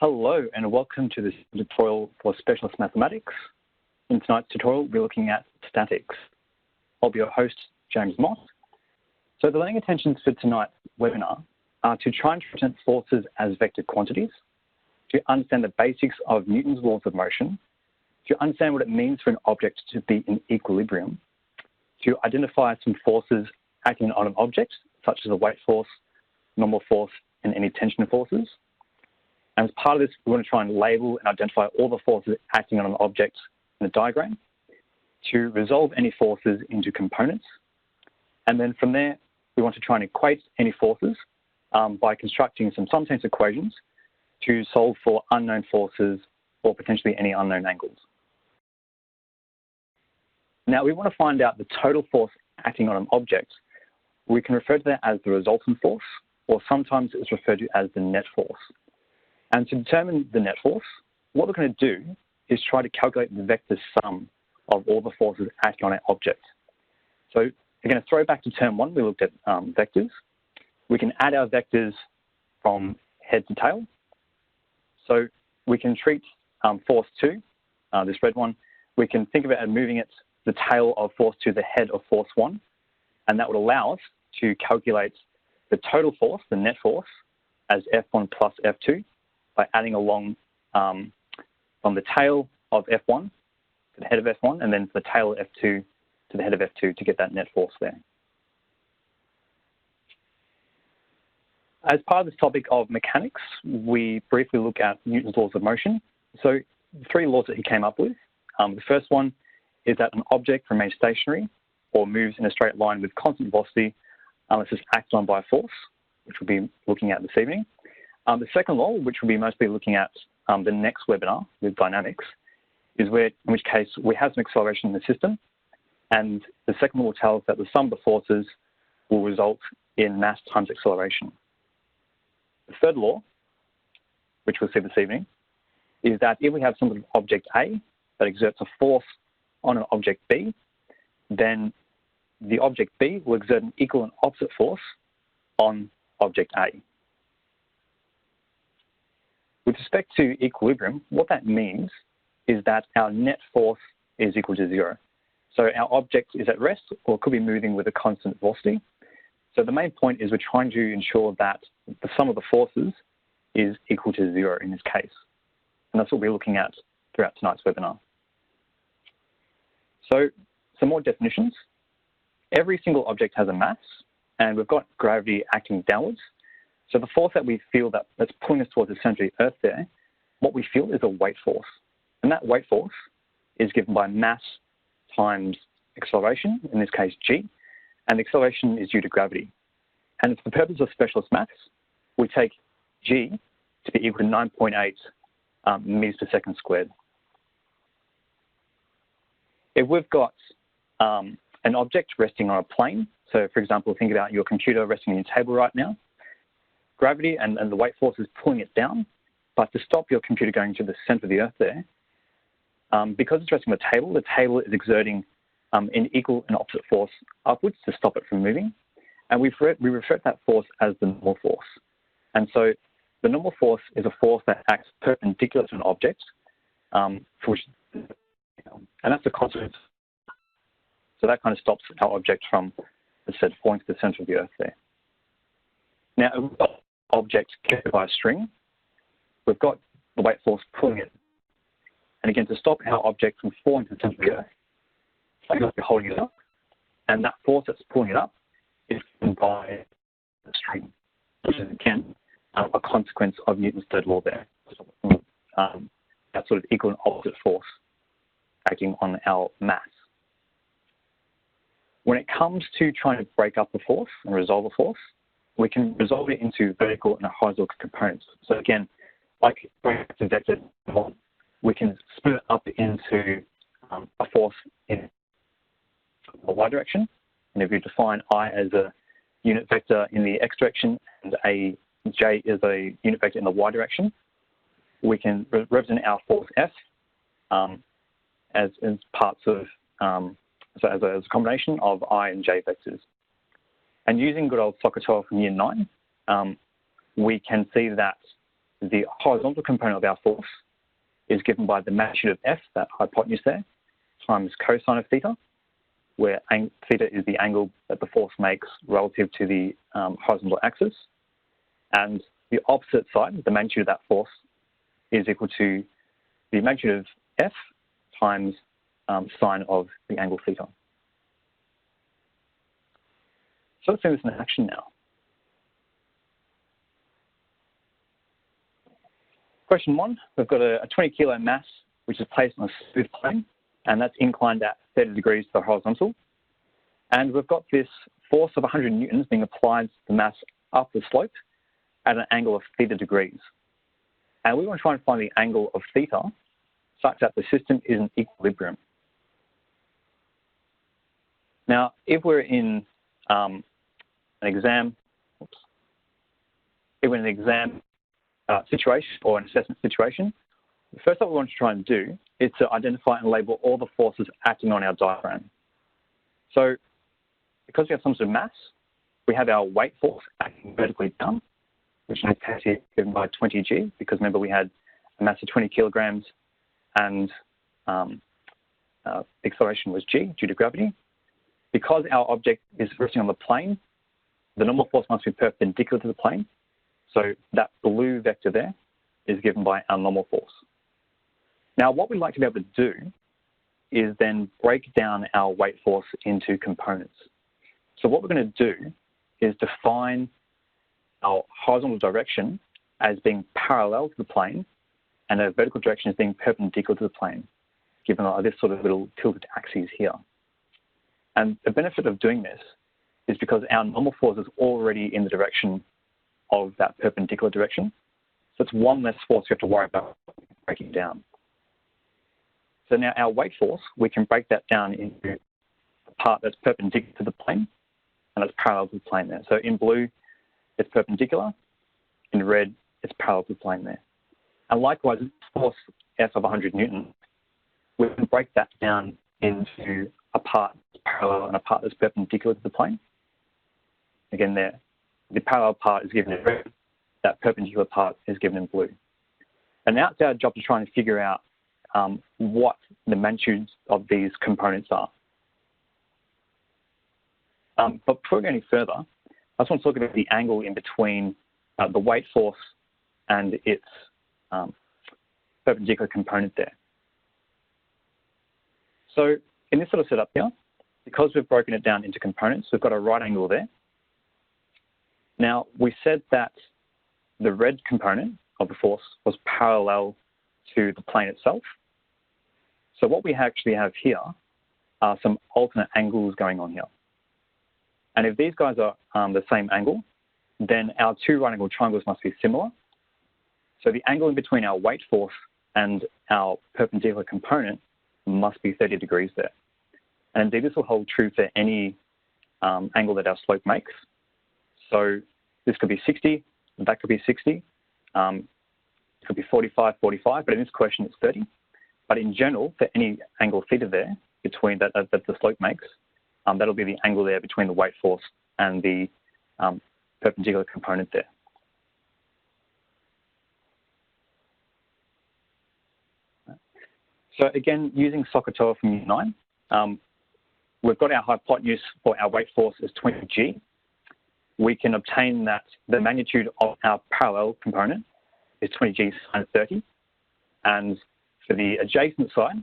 Hello and welcome to this tutorial for Specialist Mathematics. In tonight's tutorial, we're looking at statics. I'll be your host, James Moss. So the learning intentions for tonight's webinar are to try and represent forces as vector quantities, to understand the basics of Newton's laws of motion, to understand what it means for an object to be in equilibrium, to identify some forces acting on an object, such as a weight force, normal force, and any tension forces. And as part of this, we want to try and label and identify all the forces acting on an object in the diagram, to resolve any forces into components. And then from there, we want to try and equate any forces by constructing some simultaneous equations to solve for unknown forces or potentially any unknown angles. Now, we want to find out the total force acting on an object. We can refer to that as the resultant force, or sometimes it's referred to as the net force. And to determine the net force, what we're going to do is try to calculate the vector sum of all the forces acting on an object. So again, a throwback to term one, we looked at vectors. We can add our vectors from head to tail. So we can treat force 2, this red one, we can think of it as moving it the tail of force 2 the head of force 1, and that would allow us to calculate the total force, the net force, as F1 plus F2, by adding along from the tail of F1 to the head of F1, and then the tail of F2 to the head of F2 to get that net force there. As part of this topic of mechanics, we briefly look at Newton's laws of motion. So the 3 laws that he came up with. The first one is that an object remains stationary or moves in a straight line with constant velocity unless it's acted on by a force, which we'll be looking at this evening. The second law, which we'll be mostly looking at the next webinar with dynamics, is in which case we have some acceleration in the system, and the second law tells us that the sum of the forces will result in mass times acceleration. The third law, which we'll see this evening, is that if we have some sort of object A that exerts a force on an object B, then the object B will exert an equal and opposite force on object A. With respect to equilibrium, what that means is that our net force is equal to 0. So our object is at rest or could be moving with a constant velocity. So the main point is we're trying to ensure that the sum of the forces is equal to 0 in this case. And that's what we're looking at throughout tonight's webinar. So some more definitions. Every single object has a mass, and we've got gravity acting downwards. So the force that we feel that's pulling us towards the center of the Earth there, what we feel is a weight force. And that weight force is given by mass times acceleration, in this case g, and acceleration is due to gravity. And for the purpose of specialist maths, we take g to be equal to 9.8 meters per second squared. If we've got an object resting on a plane, so for example, think about your computer resting on your table right now, gravity and the weight force is pulling it down, but to stop your computer going to the center of the Earth there, because it's resting on the table is exerting an equal and opposite force upwards to stop it from moving. And we refer to that force as the normal force. And so the normal force is a force that acts perpendicular to an object, and that's a constant. So that kind of stops our object from, as I said, falling to the center of the Earth there. Now, if we've got an object kept by a string, we've got the weight force pulling it. And again, to stop our object from falling to the center of the Earth, it's like you're holding it up, and that force that's pulling it up is given by the string, which is again a consequence of Newton's third law there. That sort of equal and opposite force acting on our mass. When it comes to trying to break up a force and resolve a force, we can resolve it into vertical and horizontal components. So again, like the vector, we can split it up into a force in the y direction. And if you define I as a unit vector in the x direction and j is a unit vector in the y direction, we can represent our force F as parts of, so as a combination of I and j vectors. And using good old SOHCAHTOA from year 9, we can see that the horizontal component of our force is given by the magnitude of F, that hypotenuse there, times cosine of theta, where theta is the angle that the force makes relative to the horizontal axis. And the opposite side, the magnitude of that force, is equal to the magnitude of F times sine of the angle theta. So let's do this in action now. Question 1, we've got a 20 kilo mass which is placed on a smooth plane, and that's inclined at 30 degrees to the horizontal. And we've got this force of 100 newtons being applied to the mass up the slope at an angle of theta degrees. And we want to try and find the angle of theta such that the system is in equilibrium. Now, if we're in an exam situation or an assessment situation, the first thing we want to try and do is to identify and label all the forces acting on our diaphragm. So because we have some sort of mass, we have our weight force acting vertically down, which in this case is given by 20g, because remember we had a mass of 20 kilograms and the acceleration was g due to gravity. Because our object is resting on the plane, the normal force must be perpendicular to the plane. So that blue vector there is given by our normal force. Now, what we'd like to be able to do is then break down our weight force into components. So what we're going to do is define our horizontal direction as being parallel to the plane and a vertical direction as being perpendicular to the plane, given this sort of little tilted axes here. And the benefit of doing this is because our normal force is already in the direction of that perpendicular direction. So it's one less force we have to worry about breaking down. So now our weight force, we can break that down into a part that's perpendicular to the plane and that's parallel to the plane there. So in blue, it's perpendicular. In red, it's parallel to the plane there. And likewise, force F of 100 Newton, we can break that down into a part that's parallel and a part that's perpendicular to the plane. Again, there, the parallel part is given in red, that perpendicular part is given in blue. And now it's our job to try and figure out what the magnitudes of these components are. But before we go any further, I just want to talk about the angle in between the weight force and its perpendicular component there. So in this sort of setup here, because we've broken it down into components, we've got a right angle there. Now, we said that the red component of the force was parallel to the plane itself. So what we actually have here are some alternate angles going on here. And if these guys are the same angle, then our two right angle triangles must be similar. So the angle in between our weight force and our perpendicular component must be 30 degrees there. And indeed, this will hold true for any angle that our slope makes. So this could be 60, that could be 60, it could be 45, 45, but in this question it's 30. But in general, for any angle theta there between that the slope makes, that'll be the angle there between the weight force and the perpendicular component there. So again, using SOHCAHTOA from Year 9, we've got our hypotenuse for our weight force as 20g. We can obtain that the magnitude of our parallel component is 20g sine 30. And for the adjacent side,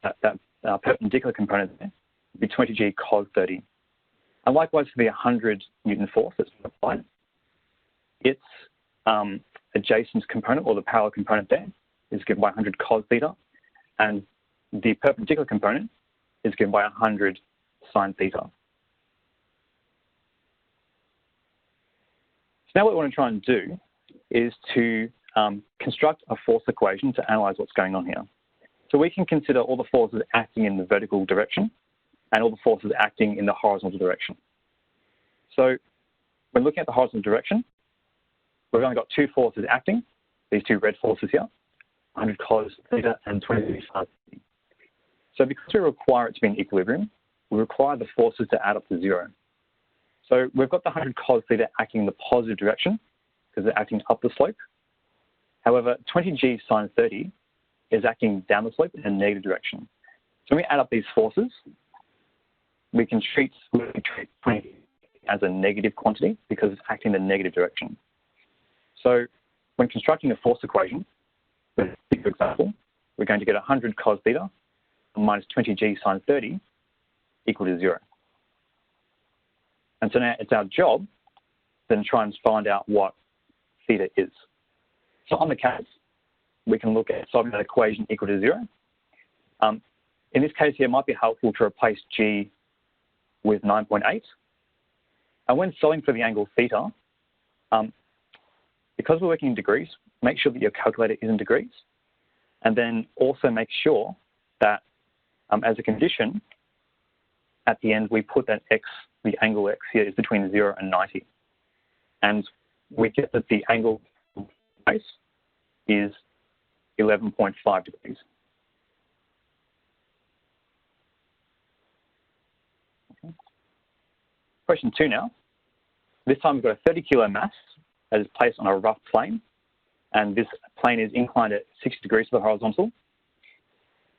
that perpendicular component there, would be 20g cos 30. And likewise for the 100 Newton force that's been applied, its adjacent component, or the parallel component there, is given by 100 cos theta. And the perpendicular component is given by 100 sine theta. So now what we want to try and do is to construct a force equation to analyze what's going on here. So we can consider all the forces acting in the vertical direction and all the forces acting in the horizontal direction. So when looking at the horizontal direction, we've only got two forces acting, these two red forces here, 100 cos theta and 20 sine theta. So because we require it to be in equilibrium, we require the forces to add up to 0. So we've got the 100 cos theta acting in the positive direction because they're acting up the slope. However, 20g sine 30 is acting down the slope in a negative direction. So when we add up these forces, we can treat 20 as a negative quantity because it's acting in the negative direction. So when constructing a force equation, for example, we're going to get 100 cos theta minus 20g sine 30 equal to 0. And so now it's our job then try and find out what theta is. So on the CAS, we can look at solving that equation equal to 0. In this case here, it might be helpful to replace g with 9.8. And when solving for the angle theta, because we're working in degrees, make sure that your calculator is in degrees. And then also make sure that as a condition, at the end, we put that x, the angle x here is between 0 and 90. And we get that the angle base is 11.5 degrees. Okay. Question 2 now. This time we've got a 30 kilo mass that is placed on a rough plane, and this plane is inclined at 60 degrees to the horizontal.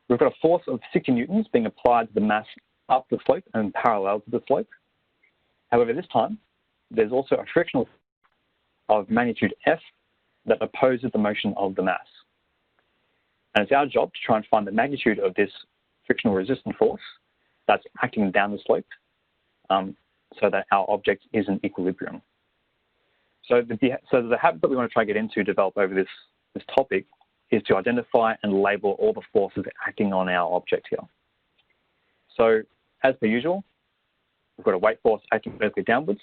We've got a force of 60 newtons being applied to the mass up the slope and parallel to the slope. However, this time, there's also a frictional of magnitude F that opposes the motion of the mass. And it's our job to try and find the magnitude of this frictional resistant force that's acting down the slope so that our object is in equilibrium. So the habit that we want to try and get into, develop over this topic, is to identify and label all the forces acting on our object here. So as per usual, we've got a weight force acting vertically downwards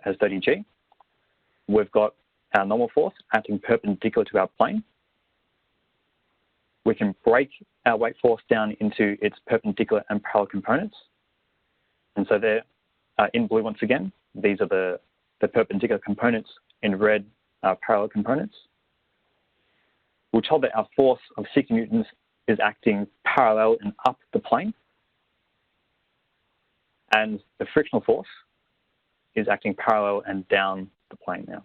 as 30g. We've got our normal force acting perpendicular to our plane. We can break our weight force down into its perpendicular and parallel components. And so they're in blue once again. These are the perpendicular components. In red, parallel components. We're told that our force of 60 newtons is acting parallel and up the plane. And the frictional force is acting parallel and down the plane now.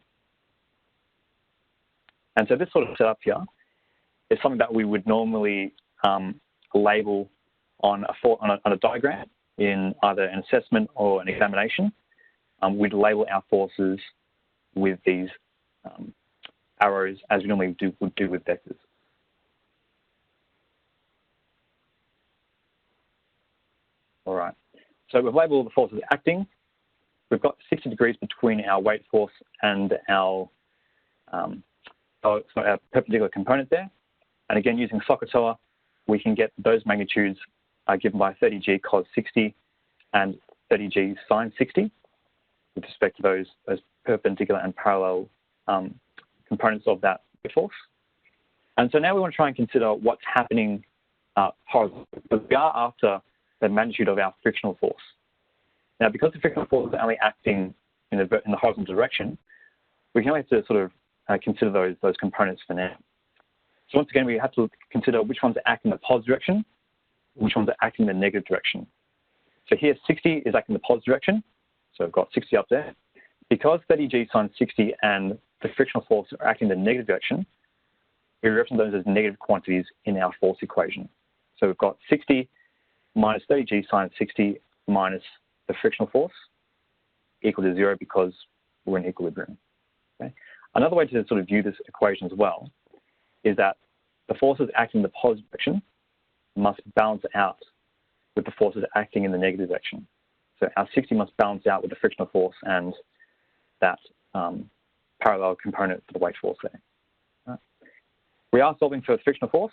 And so this sort of setup here is something that we would normally label on a diagram in either an assessment or an examination. We'd label our forces with these arrows as we normally would do with vectors. All right. So we've labeled all the forces acting. We've got 60 degrees between our weight force and our perpendicular component there. And again, using SOHCAHTOA, we can get those magnitudes given by 30g cos 60 and 30g sine 60 with respect to those perpendicular and parallel components of that weight force. And so now we want to try and consider what's happening horizontally, because we are after the magnitude of our frictional force. Now, because the frictional force is only acting in the horizontal direction, we can only have to sort of consider those components for now. So once again, we have to consider which ones are acting in the positive direction, which ones are acting in the negative direction. So here, 60 is acting in the positive direction. So I've got 60 up there. Because 30g sine 60 and the frictional force are acting in the negative direction, we represent those as negative quantities in our force equation. So we've got 60 minus 30g sine 60 minus the frictional force equal to 0 because we're in equilibrium. Okay? Another way to sort of view this equation as well is that the forces acting in the positive direction must balance out with the forces acting in the negative direction. So our 60 must balance out with the frictional force and that parallel component for the weight force there. Right. We are solving for the frictional force,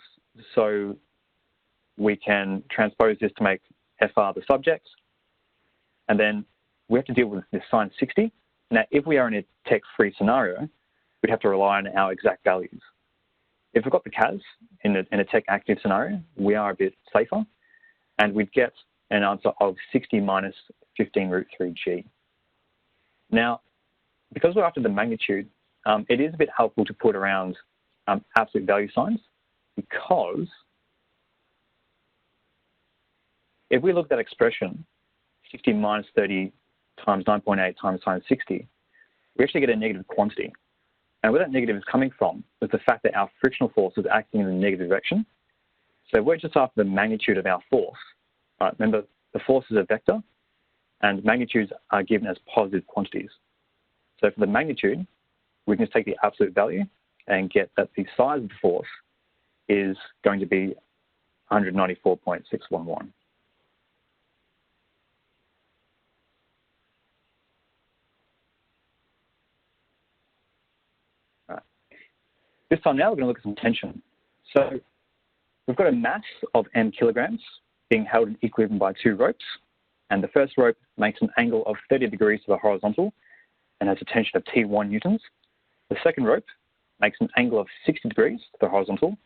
so we can transpose this to make FR the subject, and then we have to deal with this sine 60. Now, if we are in a tech-free scenario, we'd have to rely on our exact values. If we've got the CAS in a tech-active scenario, we are a bit safer, and we'd get an answer of 60 minus 15 root 3g. Now, because we're after the magnitude, it is a bit helpful to put around absolute value signs, because if we look at that expression, 60 minus 30 times 9.8 times sine 60, we actually get a negative quantity. And where that negative is coming from is the fact that our frictional force is acting in the negative direction. So we're just after the magnitude of our force. Right? Remember, the force is a vector, and magnitudes are given as positive quantities. So for the magnitude, we can just take the absolute value and get that the size of the force is going to be 194.611. Right. This time now, we're going to look at some tension. So we've got a mass of m kilograms being held in equilibrium by two ropes. And the first rope makes an angle of 30 degrees to the horizontal and has a tension of T1 newtons. The second rope makes an angle of 60 degrees to the horizontal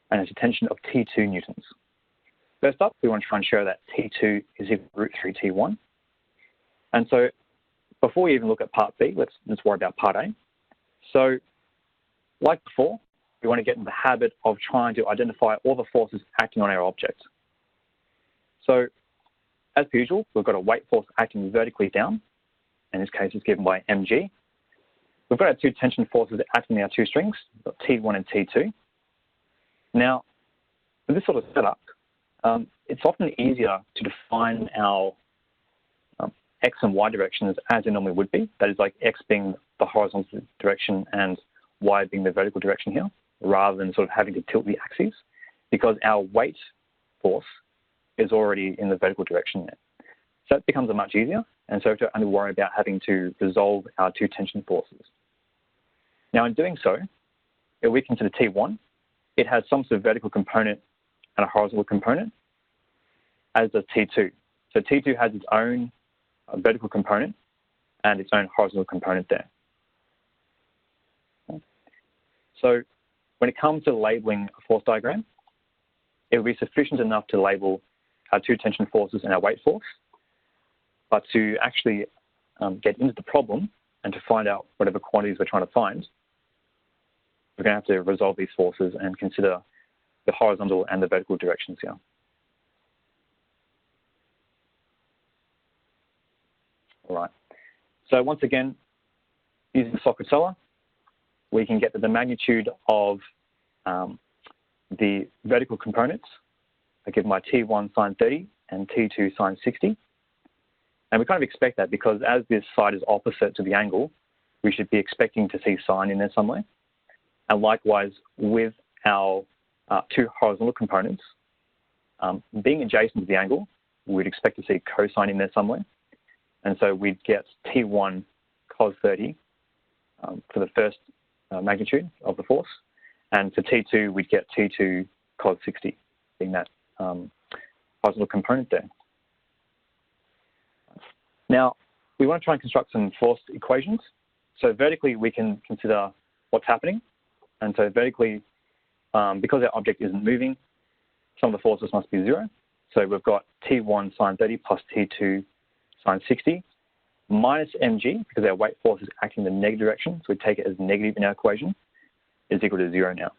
and has a tension of T2 newtons. First up, we want to try and show that T2 is equal to root 3 T1. And so before we even look at part B, let's worry about part A. So like before, we want to get in the habit of trying to identify all the forces acting on our object. So as per usual, we've got a weight force acting vertically down. In this case, it's given by mg. We've got our two tension forces acting on our two strings, T1 and T2. Now, with this sort of setup, it's often easier to define our x and y directions as it normally would be. That is, like x being the horizontal direction and y being the vertical direction here, rather than sort of having to tilt the axes, because our weight force is already in the vertical direction there. So that becomes much easier, and so we don't only worry about having to resolve our two tension forces. Now, in doing so, if we consider T1, it has some sort of vertical component and a horizontal component, as does T2. So T2 has its own vertical component and its own horizontal component there. So when it comes to labeling a force diagram, it will be sufficient enough to label our two tension forces and our weight force, but to actually get into the problem and to find out whatever quantities we're trying to find, we're going to have to resolve these forces and consider the horizontal and the vertical directions here. All right. So once again, using the socket seller, we can get that the magnitude of the vertical components are given by T1 sine 30 and T2 sine 60. And we kind of expect that because as this side is opposite to the angle, we should be expecting to see sine in there somewhere. And likewise, with our two horizontal components, being adjacent to the angle, we'd expect to see cosine in there somewhere. And so we'd get T1 cos 30 for the first magnitude of the force. And for T2, we'd get T2 cos 60, being that horizontal component there. Now, we want to try and construct some force equations. So vertically, we can consider what's happening. And so vertically, because our object isn't moving, some of the forces must be zero. So we've got T1 sine 30 plus T2 sine 60 minus mg, because our weight force is acting in the negative direction, so we take it as negative in our equation, is equal to 0 now.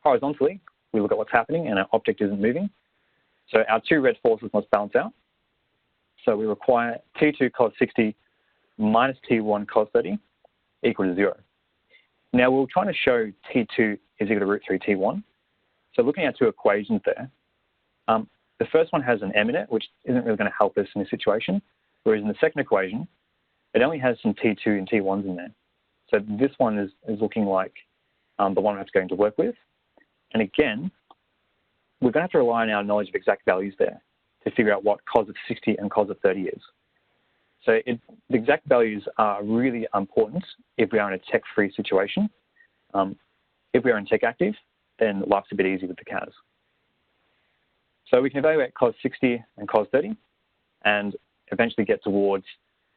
Horizontally, we look at what's happening and our object isn't moving. So our two red forces must balance out. So we require T2 cos 60 minus T1 cos 30 equal to 0. Now we're trying to show T2 is equal to root 3 T1. So looking at two equations there, the first one has an m in it, which isn't really going to help us in this situation. Whereas in the second equation, it only has some T2 and T1s in there. So this one is looking like the one we have to go to work with. And again, we're going to have to rely on our knowledge of exact values there to figure out what cos of 60 and cos of 30 is. So the exact values are really important if we are in a tech-free situation. If we are in tech active, then life's a bit easy with the CAS. So we can evaluate cos 60 and cos 30 and eventually get towards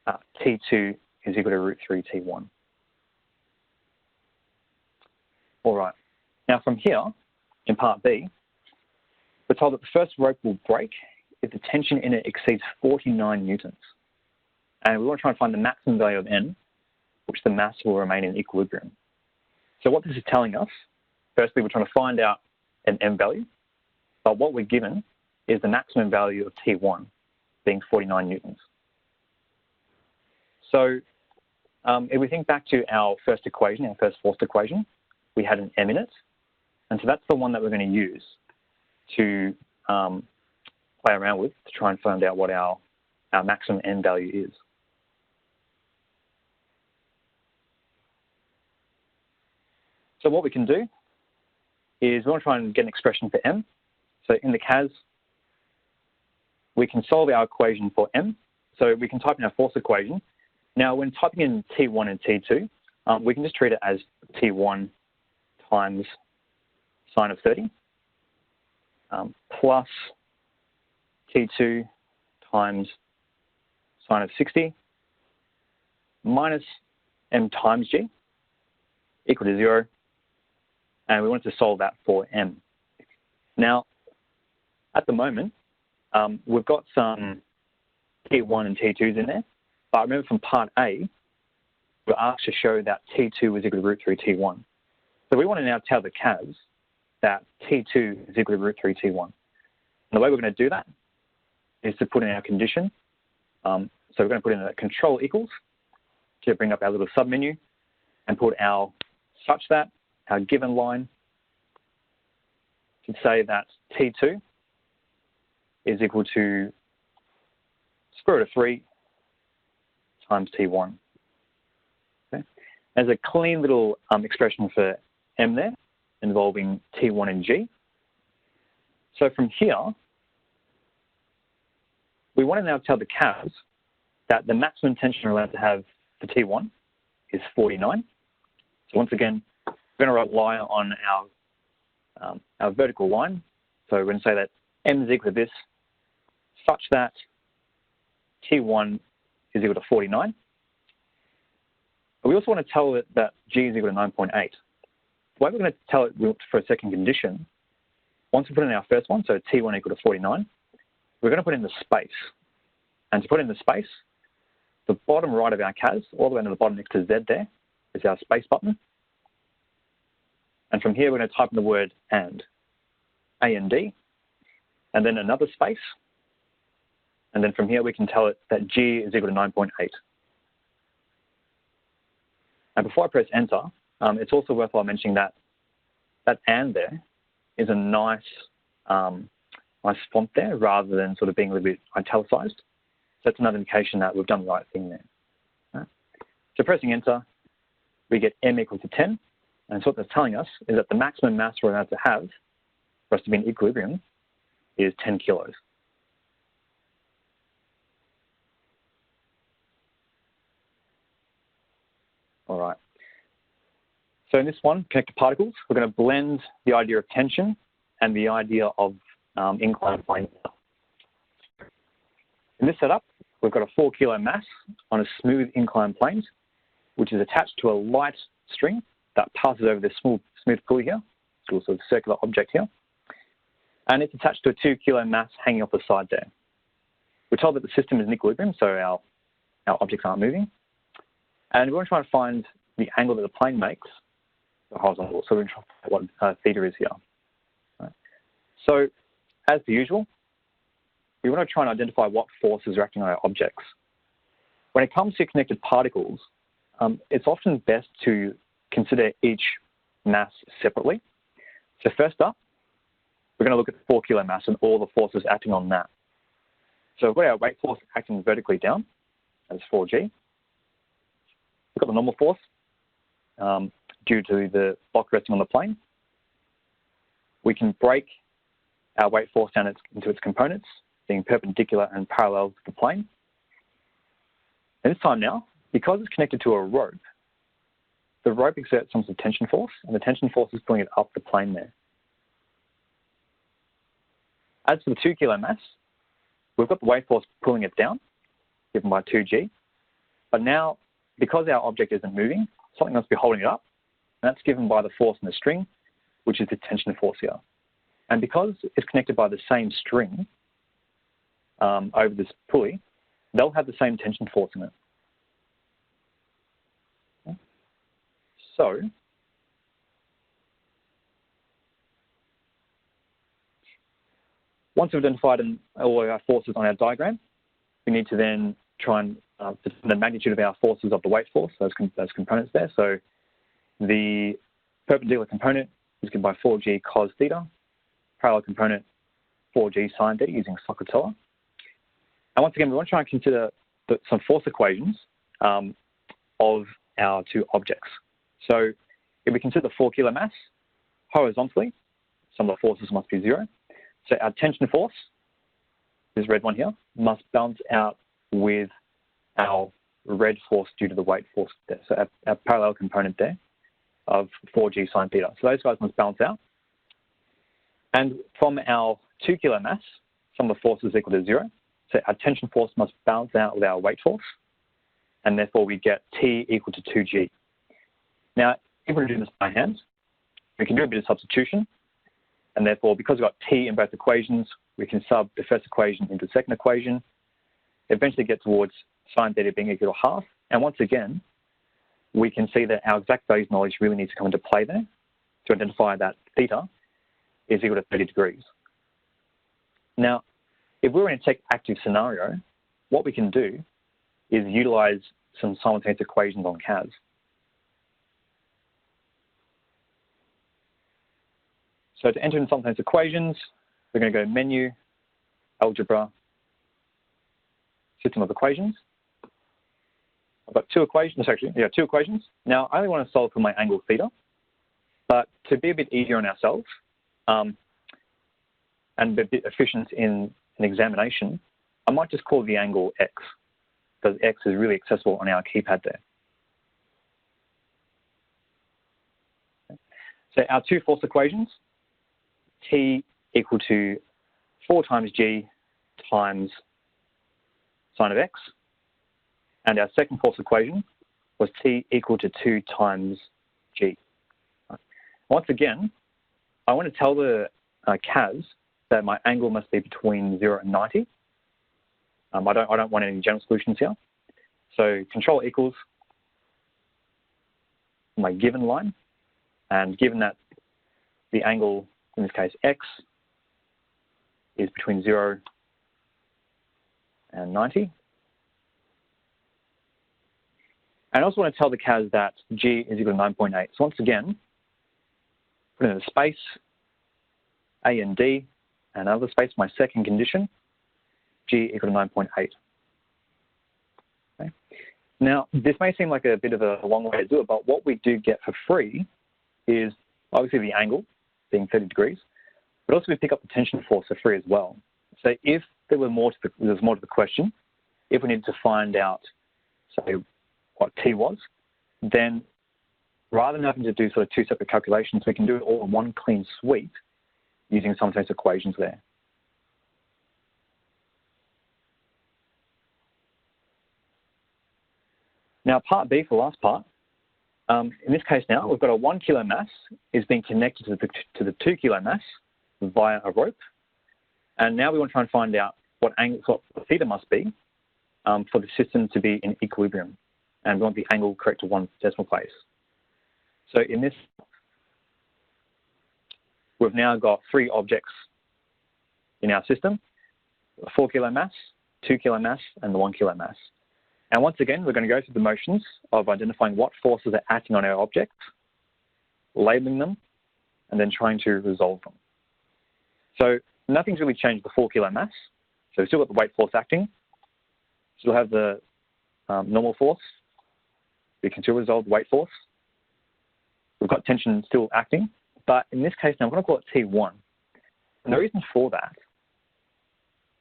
T2 is equal to root 3 T1. All right. Now from here, in part B, we're told that the first rope will break if the tension in it exceeds 49 newtons. And we want to try and find the maximum value of N, which the mass will remain in equilibrium. So what this is telling us, firstly, we're trying to find out an M value, but what we're given is the maximum value of T1, being 49 newtons. So if we think back to our first equation, our first forced equation, we had an m in it. And so that's the one that we're going to use to play around with to try and find out what our maximum n value is. So what we can do is we want to try and get an expression for m. So in the CAS, we can solve our equation for m. So we can type in our force equation. Now, when typing in T1 and T2, we can just treat it as T1 times sine of 30 plus T2 times sine of 60 minus m times g equal to 0. And we want to solve that for m. Now, at the moment, we've got some T1 and T2s in there. But remember from part A, we're asked to show that T2 is equal to root 3 T1. So we want to now tell the CAS that T2 is equal to root 3 T1. And the way we're going to do that is to put in our condition. So we're going to put in a control equals to bring up our little submenu and put our such that, our given line, should say that T2 is equal to square root of 3 times T1. Okay. There's a clean little expression for m there involving T1 and g. So from here, we want to now tell the CAS that the maximum tension we're allowed to have for T1 is 49. So once again, we're going to rely on our vertical line. So we're going to say that m is equal to this such that T1 is equal to 49. But we also want to tell it that g is equal to 9.8. The way we're going to tell it for a second condition, once we put in our first one, so T1 equal to 49, we're going to put in the space. And to put in the space, the bottom right of our CAS, all the way to the bottom next to Z there, is our space button. And from here, we're going to type in the word and, A and D, and then another space. And then from here, we can tell it that G is equal to 9.8. And before I press enter, it's also worthwhile mentioning that that and there is a nice, nice font there rather than sort of being a little bit italicized. So that's another indication that we've done the right thing there. Right. So pressing enter, we get m equals to 10. And so what that's telling us is that the maximum mass we're allowed to have for us to be in equilibrium is 10 kilos. All right. So in this one, connected particles, we're going to blend the idea of tension and the idea of inclined plane. In this setup, we've got a 4 kilo mass on a smooth inclined plane, which is attached to a light string that passes over this smooth pulley here, it's also a circular object here. And it's attached to a 2 kilo mass hanging off the side there. We're told that the system is in equilibrium, so our objects aren't moving. And we're going to try and find the angle that the plane makes, the horizontal. So we're going to try to find what theta is here. Right. So as per usual, we want to try and identify what forces are acting on our objects. When it comes to connected particles, it's often best to consider each mass separately. So first up, we're going to look at the 4 kilo mass and all the forces acting on that. So we've got our weight force acting vertically down, that's 4G. We've got the normal force due to the block resting on the plane. We can break our weight force down into its components, being perpendicular and parallel to the plane. And this time now, because it's connected to a rope, the rope exerts some tension force, and the tension force is pulling it up the plane there. As for the 2 kilo mass, we've got the weight force pulling it down, given by 2G. But now, because our object isn't moving, something must be holding it up, and that's given by the force in the string, which is the tension force here. And because it's connected by the same string over this pulley, they'll have the same tension force in it. Okay. So, once we've identified all our forces on our diagram, we need to then try and the magnitude of our forces of the weight force, those components there. So the perpendicular component is given by 4g cos theta, parallel component 4g sine theta using Socratella. And once again, we want to try and consider some force equations of our two objects. So if we consider the 4 kilo mass, horizontally, some of the forces must be 0. So our tension force, this red one here, must balance out with our red force due to the weight force there. So our parallel component there of 4g sine theta. So those guys must balance out. And from our 2 kilo mass, some of the force is equal to 0. So our tension force must balance out with our weight force. And therefore we get T equal to 2g. Now, if we're doing this by hand, we can do a bit of substitution. And therefore, because we've got T in both equations, we can sub the first equation into the second equation, eventually get towards sine theta being equal to half. And once again, we can see that our exact values knowledge really needs to come into play there to identify that theta is equal to 30 degrees. Now, if we were in a tech active scenario, what we can do is utilize some simultaneous equations on CAS. So to enter in simultaneous equations, we're going to go Menu, Algebra, System of Equations. I've got two equations, actually, yeah, two equations. Now, I only want to solve for my angle theta, but to be a bit easier on ourselves and a bit efficient in an examination, I might just call the angle X, because X is really accessible on our keypad there. So our two force equations, T equal to 4 times G times sine of X. And our second force equation was T equal to 2 times G. Once again, I want to tell the CAS that my angle must be between 0 and 90. I don't want any general solutions here. So control equals my given line. And given that the angle, in this case, X, is between 0 and 90. And I also want to tell the CAS that G is equal to 9.8. So once again, put in a space, A and D, and another space, my second condition, G equal to 9.8. Okay. Now, this may seem like a bit of a long way to do it, but what we do get for free is obviously the angle being 30 degrees, but also we pick up the tension force for free as well. So if there's more to the question, if we needed to find out, say, what T was, then rather than having to do sort of two separate calculations, we can do it all in one clean sweep using simultaneous equations there. Now, part B for the last part. In this case now, we've got a 1 kilo mass is being connected to the 2 kilo mass via a rope. And now we want to try and find out what theta must be for the system to be in equilibrium. And we want the angle correct to 1 decimal place. So in this, we've now got 3 objects in our system, a 4 kilo mass, 2 kilo mass, and the 1 kilo mass. And once again, we're going to go through the motions of identifying what forces are acting on our objects, labeling them, and then trying to resolve them. So nothing's really changed the 4 kilo mass. So we've still got the weight force acting, still have the normal force. We can still resolve the weight force. We've got tension still acting, but in this case now, I'm going to call it T1. And the reason for that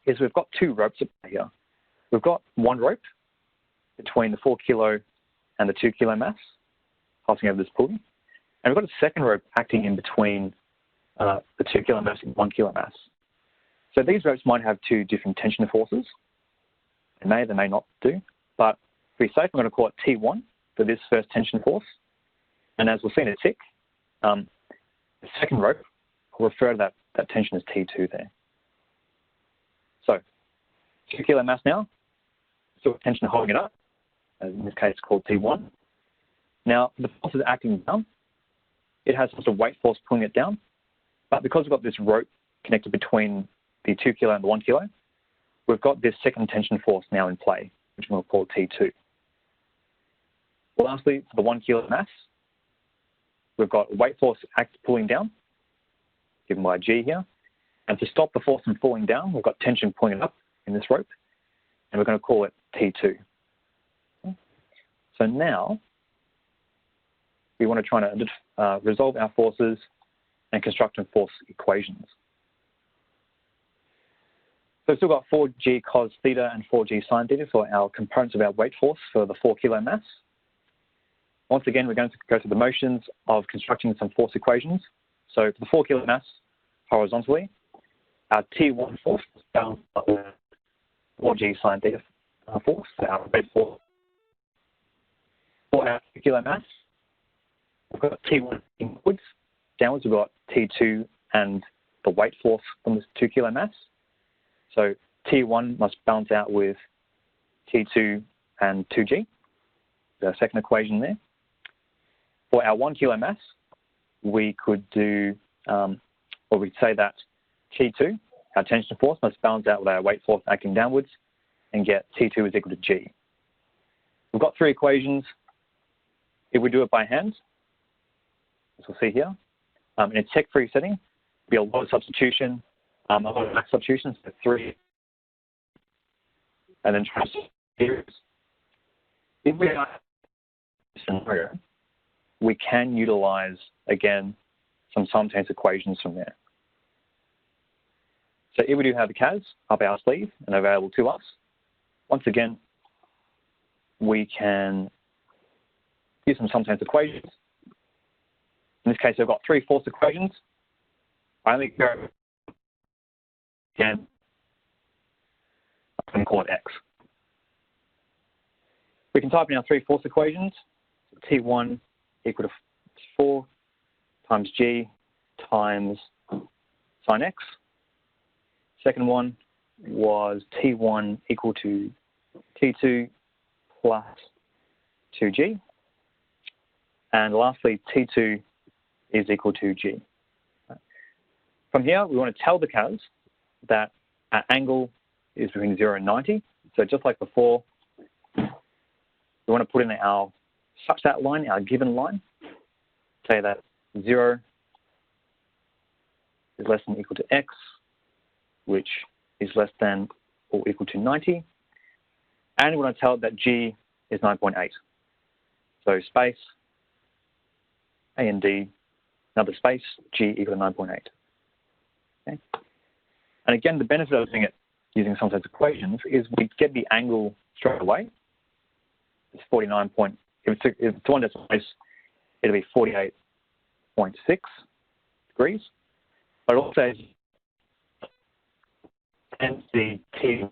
is we've got 2 ropes at play here. We've got one rope between the 4 kilo and the 2 kilo mass, passing over this pulley. And we've got a second rope acting in between the 2 kilo mass and 1 kilo mass. So these ropes might have 2 different tension forces. They may not do, but to be safe, I'm going to call it T1 for this first tension force. And as we'll see in a tick, the second rope will refer to that tension as T2 there. So 2 kilo mass now, still tension holding it up. In this case, it's called T1. Now, the force is acting down. It has sort of weight force pulling it down. But because we've got this rope connected between the 2 kilo and the 1 kilo, we've got this second tension force now in play, which we'll call T2. Lastly, for the 1 kilo mass, we've got weight force pulling down, given by G here. And to stop the force from falling down, we've got tension pulling it up in this rope, and we're going to call it T2. So now, we want to try to resolve our forces and construct some force equations. So we've still got 4G cos theta and 4G sin theta for our components of our weight force for the 4 kilo mass. Once again, we're going to go through the motions of constructing some force equations. So for the 4 kilo mass, horizontally, our T1 force is balanced by the 4G sin theta force, so our weight force. For our 2 kilo mass, we've got T1 inwards, downwards we've got T2 and the weight force from this 2 kilo mass. So T1 must balance out with T2 and 2G, the second equation there. For our 1 kilo mass, we could do, or we'd say that T2, our tension force, must balance out with our weight force acting downwards and get T2 is equal to G. We've got 3 equations. If we do it by hand, as we'll see here, in a tech-free setting, it'll be a lot of substitution, a lot of max substitutions, so 3, and then try to series. If we are in a scenario, we can utilize, again, some simultaneous equations from there. So if we do have the CAS up our sleeve and available to us, once again, we can use some simultaneous equations. In this case, I've got 3 force equations. I only go, again, I'm going to call it X. We can type in our 3 force equations. T1 equal to 4 times G times sin X. Second one was T1 equal to T2 plus 2G. And lastly, T2 is equal to G. From here, we want to tell the CAS that our angle is between 0 and 90. So just like before, we want to put in our such that line, our given line, say that 0 is less than or equal to X, which is less than or equal to 90. And we want to tell it that G is 9.8. So space, A and D, another space, G equal to 9.8. Okay. And again, the benefit of doing it using simultaneous equations is we get the angle straight away. It's 49 point, if it's 1 decimal place, it'll be 48.6 degrees. But also, and the T,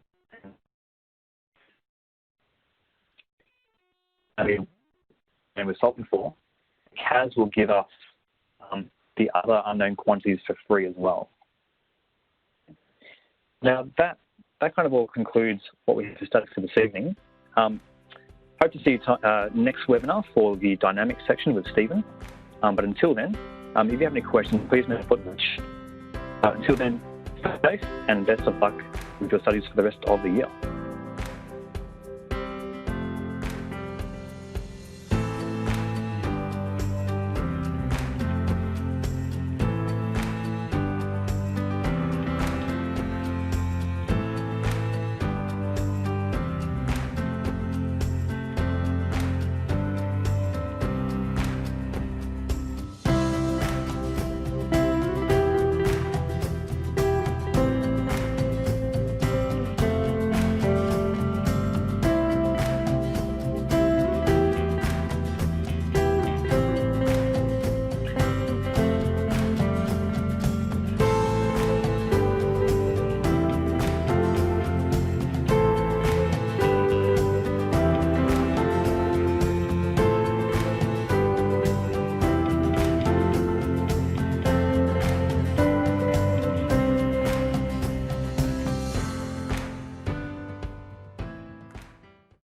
and we're solving for, CAS will give us the other unknown quantities for free as well. Now that kind of all concludes what we have to study for this evening. Hope to see you next webinar for the dynamics section with Stephen. But until then, if you have any questions, please note put in the chat. Until then, stay safe and best of luck with your studies for the rest of the year.